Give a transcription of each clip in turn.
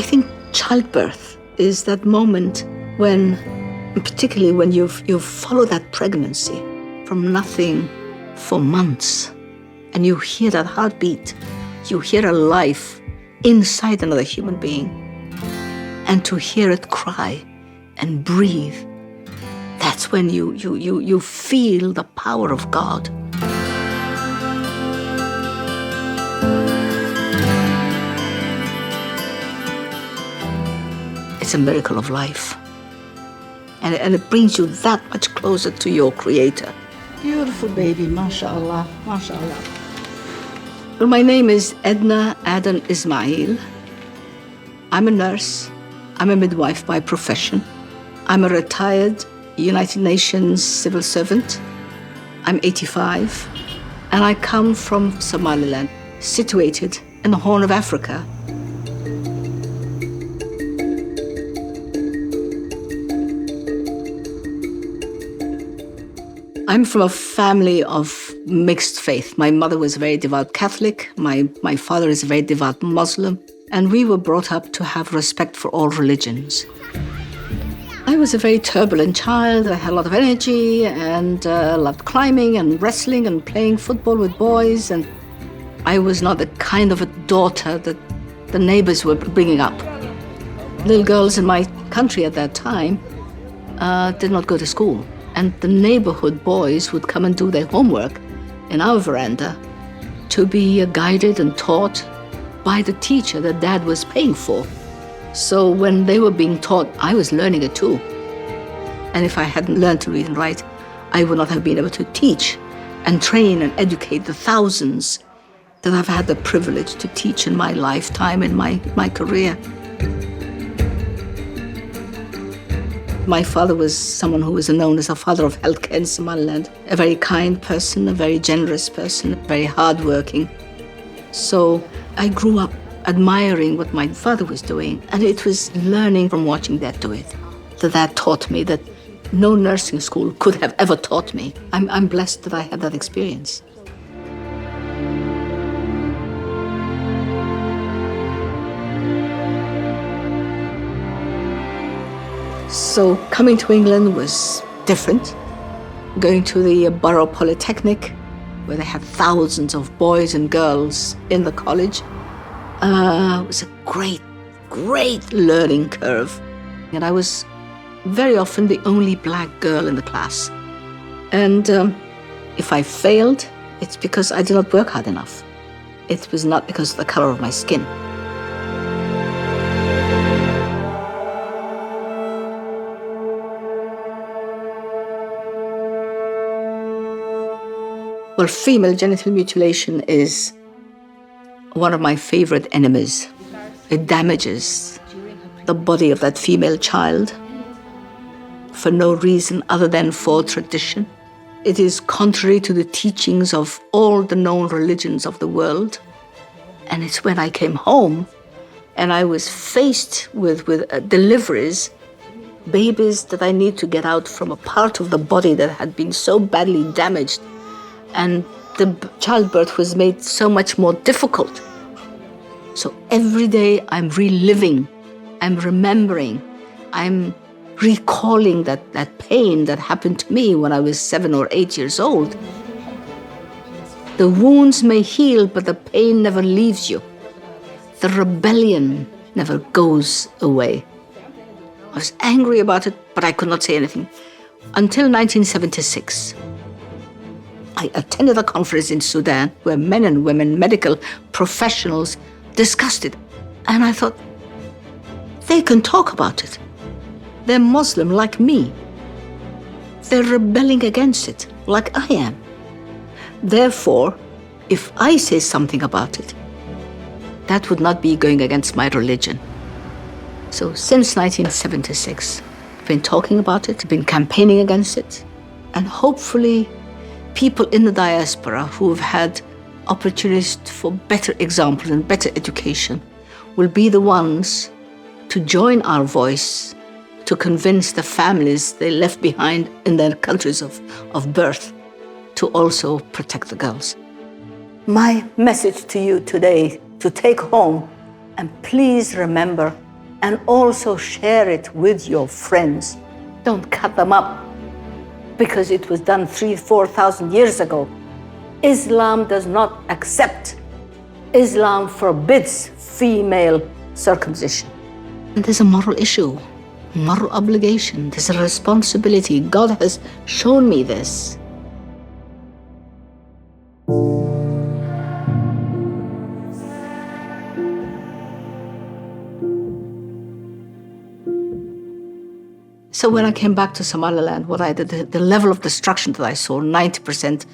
I think childbirth is that moment when, particularly when you follow that pregnancy from nothing for months, and you hear that heartbeat, you hear a life inside another human being, and to hear it cry and breathe, that's when you feel the power of God. It's a miracle of life. And it brings you that much closer to your Creator. Beautiful baby, mashallah, mashallah. Well, my name is Edna Adan Ismail. I'm a nurse. I'm a midwife by profession. I'm a retired United Nations civil servant. I'm 85, and I come from Somaliland, situated in the Horn of Africa. I'm from a family of mixed faith. My mother was a very devout Catholic. My father is a very devout Muslim. And we were brought up to have respect for all religions. I was a very turbulent child. I had a lot of energy and loved climbing and wrestling and playing football with boys. And I was not the kind of a daughter that the neighbors were bringing up. Little girls in my country at that time did not go to school. And the neighborhood boys would come and do their homework in our veranda to be guided and taught by the teacher that Dad was paying for. So when they were being taught, I was learning it too. And if I hadn't learned to read and write, I would not have been able to teach and train and educate the thousands that I've had the privilege to teach in my lifetime, in my career. My father was someone who was known as a father of healthcare in Somaliland, a very kind person, a very generous person, very hardworking. So I grew up admiring what my father was doing, and it was learning from watching Dad do it. That taught me that no nursing school could have ever taught me. I'm blessed that I had that experience. So coming to England was different. Going to the Borough Polytechnic, where they had thousands of boys and girls in the college, was a great, great learning curve. And I was very often the only black girl in the class. And if I failed, it's because I did not work hard enough. It was not because of the color of my skin. Well, female genital mutilation is one of my favorite enemies. It damages the body of that female child for no reason other than for tradition. It is contrary to the teachings of all the known religions of the world. And it's when I came home and I was faced with deliveries, babies that I need to get out from a part of the body that had been so badly damaged. And the childbirth was made so much more difficult. So every day I'm reliving, I'm remembering, I'm recalling that pain that happened to me when I was 7 or 8 years old. The wounds may heal, but the pain never leaves you. The rebellion never goes away. I was angry about it, but I could not say anything. Until 1976. I attended a conference in Sudan where men and women, medical professionals, discussed it. And I thought, they can talk about it. They're Muslim like me. They're rebelling against it like I am. Therefore, if I say something about it, that would not be going against my religion. So since 1976, I've been talking about it, been campaigning against it, and hopefully people in the diaspora who have had opportunities for better examples and better education will be the ones to join our voice to convince the families they left behind in their countries of birth to also protect the girls. My message to you today, to take home, and please remember and also share it with your friends. Don't cut them up because it was done 3,000-4,000 years ago. Islam does not accept. Islam forbids female circumcision. And there's a moral issue, moral obligation. There's a responsibility. God has shown me this. So when I came back to Somaliland, what I did, the level of destruction that I saw, 90%,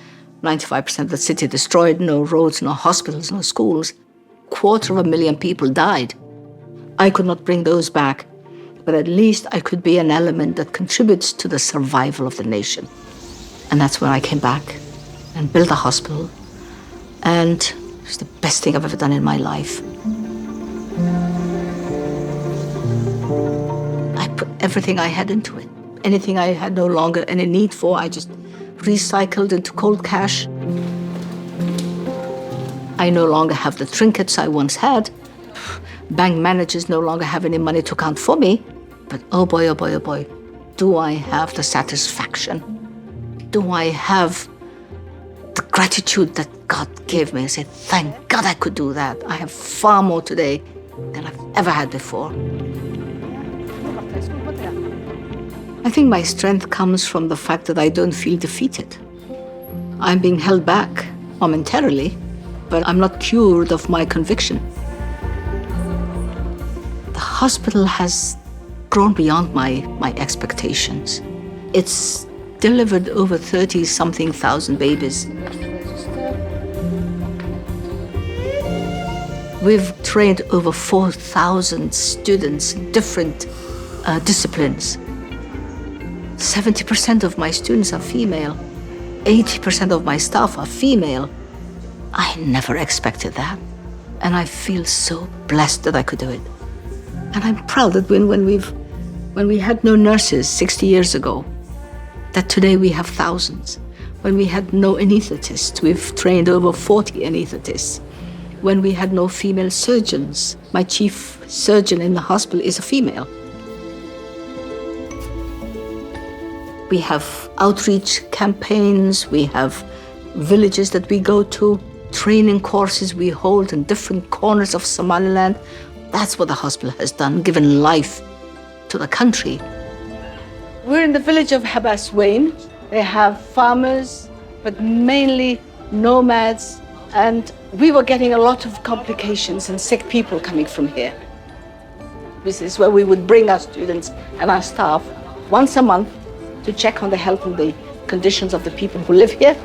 95% of the city destroyed, no roads, no hospitals, no schools. 250,000 people died. I could not bring those back, but at least I could be an element that contributes to the survival of the nation. And that's when I came back and built a hospital. And it was the best thing I've ever done in my life. I put everything I had into it. Anything I had no longer any need for, I just recycled into cold cash. I no longer have the trinkets I once had. Bank managers no longer have any money to count for me. But oh boy, oh boy, oh boy, do I have the satisfaction? Do I have the gratitude that God gave me? I say, thank God I could do that. I have far more today than I've ever had before. I think my strength comes from the fact that I don't feel defeated. I'm being held back momentarily, but I'm not cured of my conviction. The hospital has grown beyond my expectations. It's delivered over 30-something thousand babies. We've trained over 4,000 students in different disciplines. 70% of my students are female. 80% of my staff are female. I never expected that. And I feel so blessed that I could do it. And I'm proud that when we had no nurses 60 years ago, that today we have thousands. When we had no anesthetists, we've trained over 40 anesthetists. When we had no female surgeons, my chief surgeon in the hospital is a female. We have outreach campaigns, we have villages that we go to, training courses we hold in different corners of Somaliland. That's what the hospital has done, given life to the country. We're in the village of Habaswein. They have farmers, but mainly nomads, and we were getting a lot of complications and sick people coming from here. This is where we would bring our students and our staff once a month to check on the health and the conditions of the people who live here.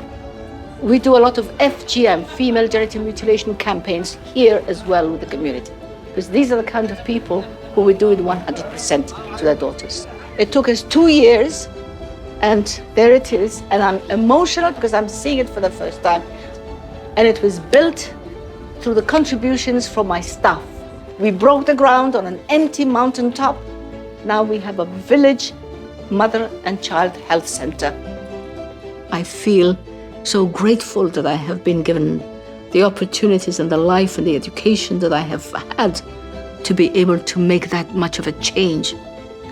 We do a lot of FGM, female genital mutilation campaigns here as well with the community, because these are the kind of people who we do it 100% to their daughters. It took us 2 years, and there it is, and I'm emotional because I'm seeing it for the first time. And it was built through the contributions from my staff. We broke the ground on an empty mountaintop. Now we have a village mother and child health center. I feel so grateful that I have been given the opportunities and the life and the education that I have had to be able to make that much of a change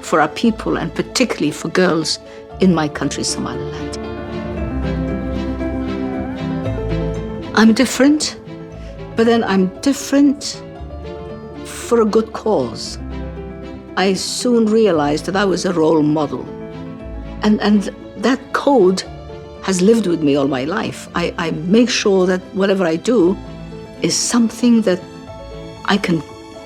for our people, and particularly for girls in my country, Somaliland. I'm different, but then I'm different for a good cause. I soon realized that I was a role model. And that code has lived with me all my life. I make sure that whatever I do is something that I can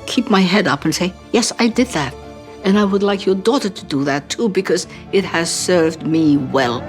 keep my head up and say, yes, I did that. And I would like your daughter to do that too, because it has served me well.